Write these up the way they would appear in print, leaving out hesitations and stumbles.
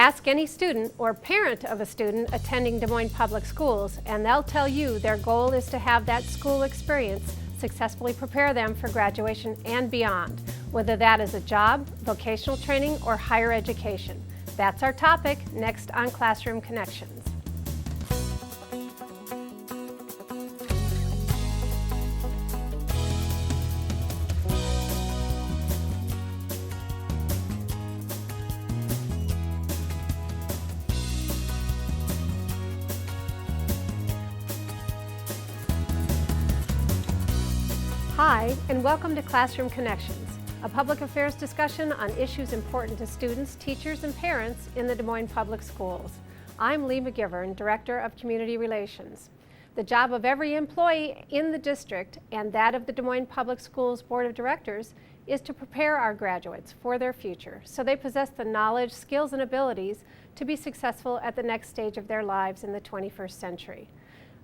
Ask any student or parent of a student attending Des Moines Public Schools, and they'll tell you their goal is to have that school experience successfully prepare them for graduation and beyond, whether that is a job, vocational training, or higher education. That's our topic next on Classroom Connections. Hi, and welcome to Classroom Connections, a public affairs discussion on issues important to students, teachers, and parents in the Des Moines Public Schools. I'm Lee McGivern, Director of Community Relations. The job of every employee in the district and that of the Des Moines Public Schools Board of Directors is to prepare our graduates for their future so they possess the knowledge, skills, and abilities to be successful at the next stage of their lives in the 21st century.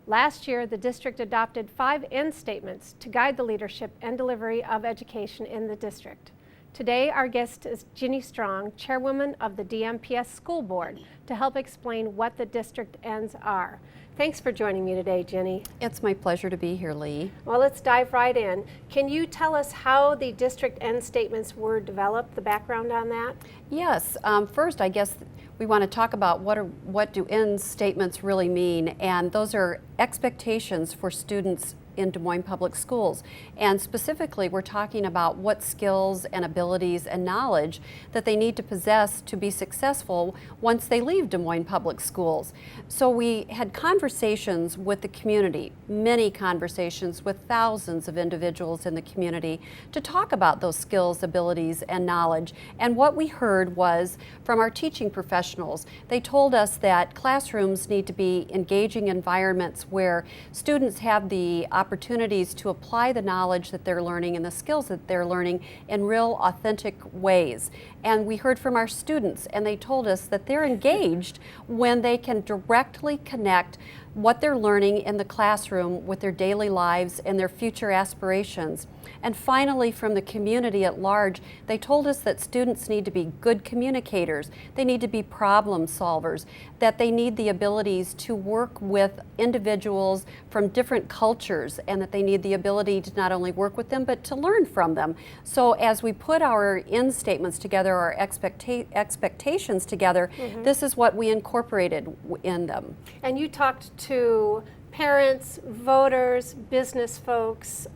Last year, the district adopted 5 end statements to guide the leadership and delivery of education in the district. Today, our guest is Ginny Strong, Chairwoman of the DMPS School Board, to help explain what the district ends are. Thanks for joining me today, Ginny. It's my pleasure to be here, Lee. Well, let's dive right in. Can you tell us how the district end statements were developed, the background on that? Yes. First, I guess we want to talk about what do end statements really mean, and those are expectations for students in Des Moines Public Schools. And specifically, we're talking about what skills and abilities and knowledge that they need to possess to be successful once they leave Des Moines Public Schools. So we had conversations with the community, many conversations with thousands of individuals in the community to talk about those skills, abilities, and knowledge. And what we heard was from our teaching professionals. They told us that classrooms need to be engaging environments where students have the opportunities to apply the knowledge that they're learning and the skills that they're learning in real, authentic ways. And we heard from our students, and they told us that they're engaged when they can directly connect what they're learning in the classroom with their daily lives and their future aspirations. And finally, from the community at large, they told us that students need to be good communicators, they need to be problem solvers, that they need the abilities to work with individuals from different cultures, and that they need the ability to not only work with them, but to learn from them. So as we put our end statements together, our expectations together, this is what we incorporated in them. And you talked to parents, voters, business folks,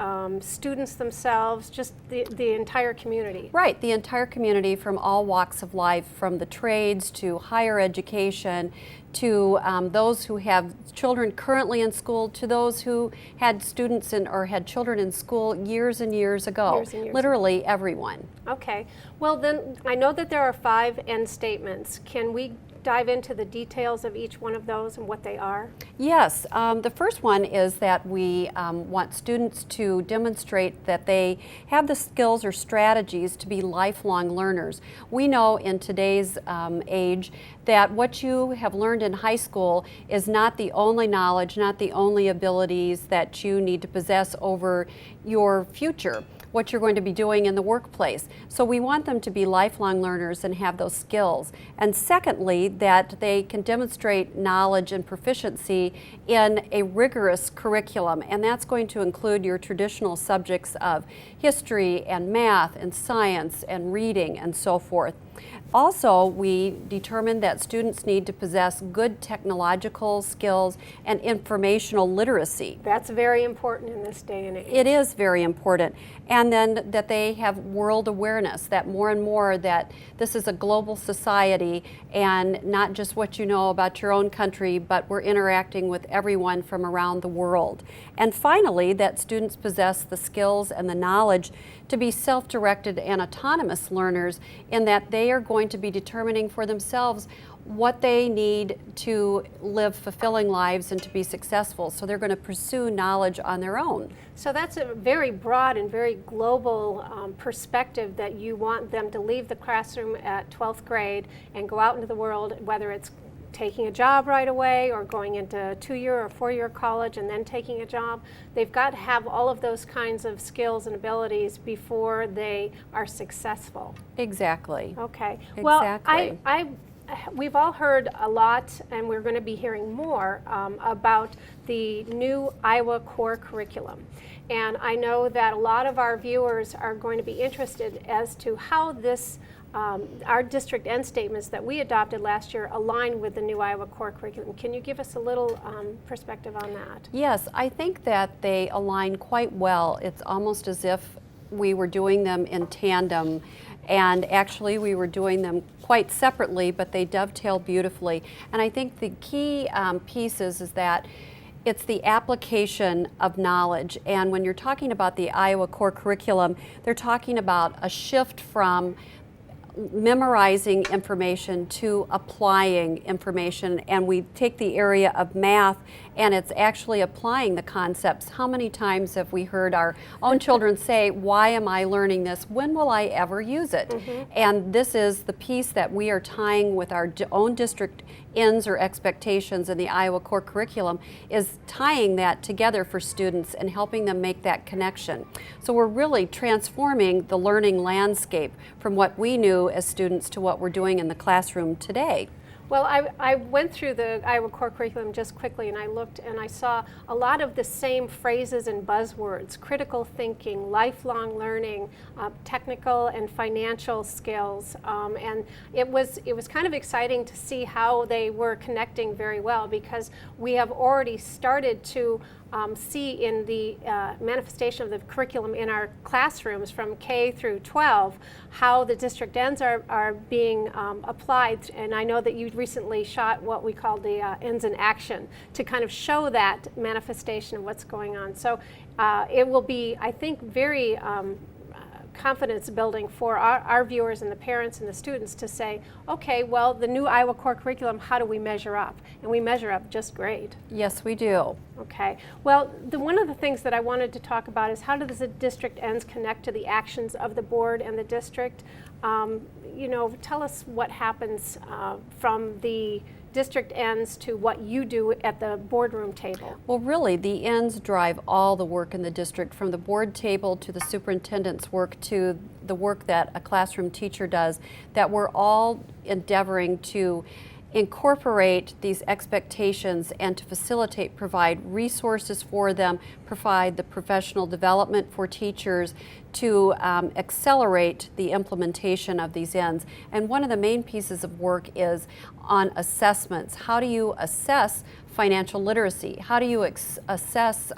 students themselves, just the entire community. Right, the entire community from all walks of life, from the trades to higher education, to those who have children currently in school, to those who had students or had children in school years and years ago. Literally everyone. Okay, well then I know that there are 5 end statements. Can we dive into the details of each one of those and what they are? Yes, the first one is that we want students to demonstrate that they have the skills or strategies to be lifelong learners. We know in today's age that what you have learned in high school is not the only knowledge, not the only abilities that you need to possess over your future, what you're going to be doing in the workplace. So we want them to be lifelong learners and have those skills. And secondly, that they can demonstrate knowledge and proficiency in a rigorous curriculum. And that's going to include your traditional subjects of history and math and science and reading and so forth. Also, we determined that students need to possess good technological skills and informational literacy. That's very important in this day and age. It is very important. And then that they have world awareness, that more and more that this is a global society and not just what you know about your own country, but we're interacting with everyone from around the world. And finally, that students possess the skills and the knowledge to be self-directed and autonomous learners, in that they are going to be determining for themselves what they need to live fulfilling lives and to be successful. So they're going to pursue knowledge on their own. So that's a very broad and very global perspective, that you want them to leave the classroom at 12th grade and go out into the world, whether it's taking a job right away or going into 2-year or 4-year college and then taking a job. They've got to have all of those kinds of skills and abilities before they are successful. Exactly. Okay. Exactly. Well, I we've all heard a lot, and we're going to be hearing more about the new Iowa core curriculum. And I know that a lot of our viewers are going to be interested as to how this, our district end statements that we adopted last year align with the new Iowa core curriculum. Can you give us a little perspective on that? Yes, I think that they align quite well. It's almost as if we were doing them in tandem, and actually we were doing them quite separately, but they dovetail beautifully. And I think the key piece is that it's the application of knowledge. And when you're talking about the Iowa core curriculum, they're talking about a shift from memorizing information to applying information, and we take the area of math and it's actually applying the concepts. How many times have we heard our own children say, why am I learning this? When will I ever use it? And this is the piece that we are tying with our own district ends or expectations in the Iowa core curriculum, is tying that together for students and helping them make that connection. So we're really transforming the learning landscape from what we knew as students to what we're doing in the classroom today. Well, I went through the Iowa core curriculum just quickly, and I looked and I saw a lot of the same phrases and buzzwords: critical thinking, lifelong learning, technical and financial skills, and it was kind of exciting to see how they were connecting very well, because we have already started to see in the manifestation of the curriculum in our classrooms from K through 12 how the district ends are being applied. And I know that you recently shot what we call the ends in action to kind of show that manifestation of what's going on. So it will be, I think, very confidence building for our viewers and the parents and the students to say, okay, well, the new Iowa core curriculum, how do we measure up? And we measure up just great. Yes, we do. Okay. Well, one of the things that I wanted to talk about is how does the district ends connect to the actions of the board and the district? You know, tell us what happens from the district ends to what you do at the boardroom table. Well, really, the ends drive all the work in the district, from the board table to the superintendent's work to the work that a classroom teacher does, that we're all endeavoring to incorporate these expectations and to facilitate, provide resources for them, provide the professional development for teachers to accelerate the implementation of these ends. And one of the main pieces of work is on assessments. How do you assess financial literacy? How do you assess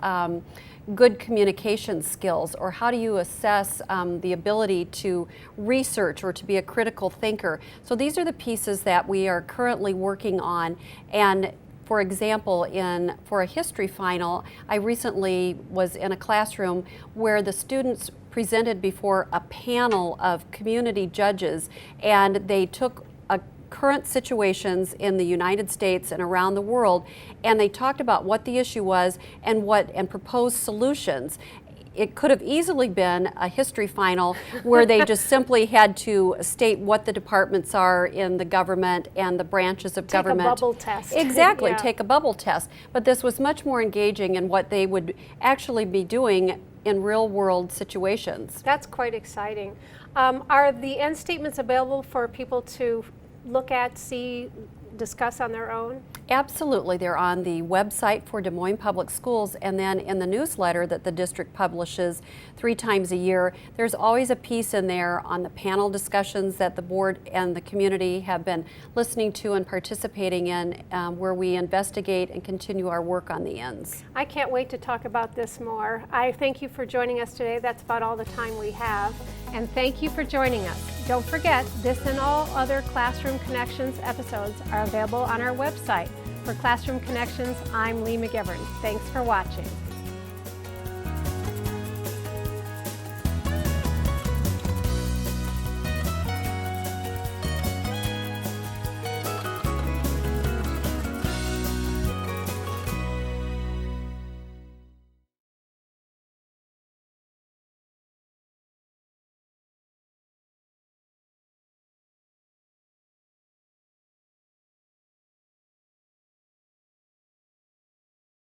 good communication skills, or how do you assess the ability to research or to be a critical thinker? So these are the pieces that we are currently working on. And for example, for a history final, I recently was in a classroom where the students presented before a panel of community judges, and they took current situations in the United States and around the world, and they talked about what the issue was and proposed solutions. It could have easily been a history final where they just simply had to state what the departments are in the government and the branches of government. Take a bubble test. Exactly, Yeah. Take a bubble test. But this was much more engaging in what they would actually be doing in real world situations. That's quite exciting. Are the end statements available for people to look at, see, discuss on their own? Absolutely. They're on the website for Des Moines Public Schools, and then in the newsletter that the district publishes 3 times a year, there's always a piece in there on the panel discussions that the board and the community have been listening to and participating in, where we investigate and continue our work on the ends. I can't wait to talk about this more. I thank you for joining us today. That's about all the time we have. And thank you for joining us. Don't forget, this and all other Classroom Connections episodes are available on our website. For Classroom Connections, I'm Lee McGivern. Thanks for watching.